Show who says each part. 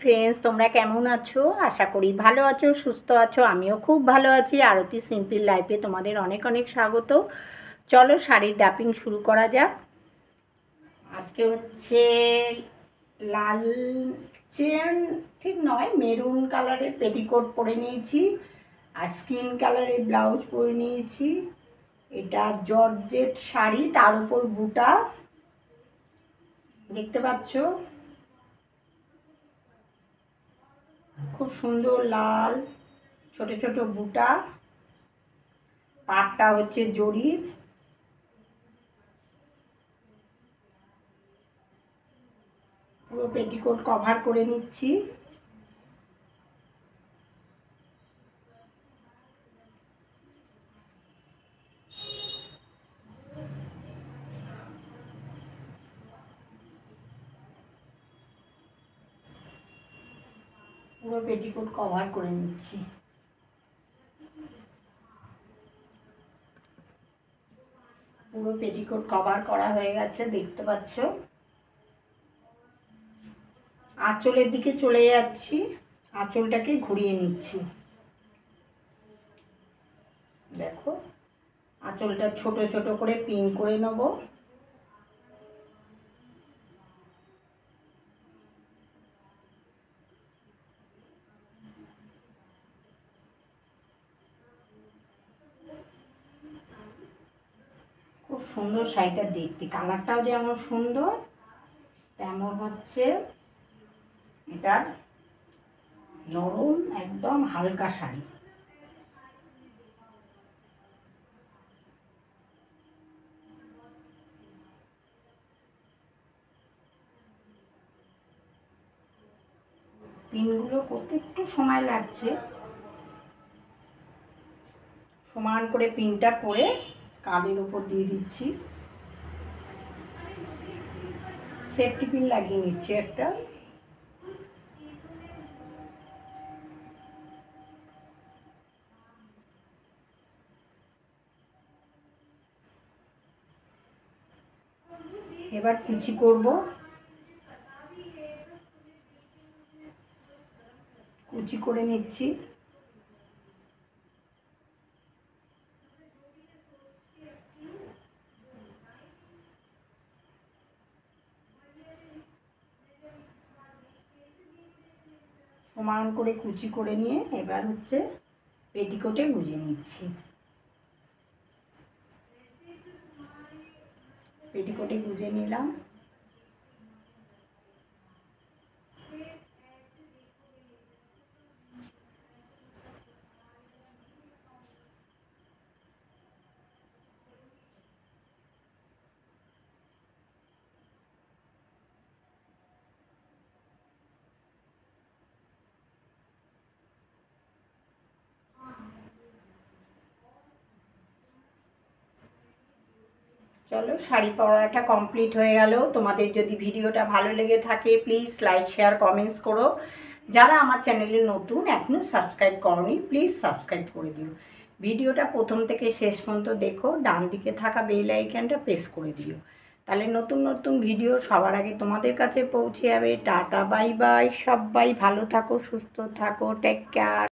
Speaker 1: Friends, তোমরা কেমন আছো? আশা করি ভালো আছো, সুস্থ আছো। আমিও খুব ভালো আছি। আরতি সিম্পল লাইফে তোমাদের অনেক অনেক স্বাগত। চলো শাড়ির ডাপিং শুরু করা যাক। আজকে হচ্ছে লাল চেন ঠিক নয়, মেরুন কালারের পেটিকোট পরে নিয়েছি আর স্কিন কালারের ব্লাউজ পরে নিয়েছি। এটা জর্জেট শাড়ি, তার উপর বুটা দেখতে পাচ্ছ, খুব সুন্দর লাল ছোট ছোট বুটা। পাটটা হচ্ছে জরির। পুরো পেটিকোট কভার করে নিচ্ছি। পুরো পেটিকোট কভার করে নিচ্ছি। পুরো পেটিকোট কভার করা হয়ে গেছে, দেখতে পাচ্ছ। আঁচলের দিকে চলে যাচ্ছি, আঁচলটাকে ঘুরিয়ে নিচ্ছি। দেখো, আঁচলটা ছোট ছোট করে পিন করে নেব। খুব সুন্দর শাড়িটা দেখতে, কালারটাও যেমন সুন্দর তেমন হচ্ছে এটার নরম একদম হালকা শাড়ি। পিনগুলো করতে একটু সময় লাগছে। সমান করে পিনটা করে কাঁধের উপর দিয়ে দিচ্ছি। সেফটি পিন লাগিয়ে নিচ্ছি একটা। এবার কুচি করব। কুচি করে নিচ্ছি। সমান করে কুচি করে নিয়ে এবার হচ্ছে পেটিকোটে গুঁজে নিচ্ছি। পেটিকোটে গুঁজে নিলাম। চলো, শাড়ি পরাটা কমপ্লিট হয়ে গেল। তোমাদের যদি ভিডিওটা ভালো লেগে থাকে প্লিজ লাইক শেয়ার কমেন্টস করো। যারা আমার চ্যানেলে নতুন এখনও সাবস্ক্রাইব করোনি প্লিজ সাবস্ক্রাইব করে দিও। ভিডিওটা প্রথম থেকে শেষ পর্যন্ত দেখো, ডান দিকে থাকা বেল আইকনটা প্রেস করে দিও, তাহলে নতুন নতুন ভিডিও সবার আগে তোমাদের কাছে পৌঁছে যাবে। টাটা, বাই বাই, সবাই ভালো থাকো, সুস্থ থাকো, টেক কেয়ার।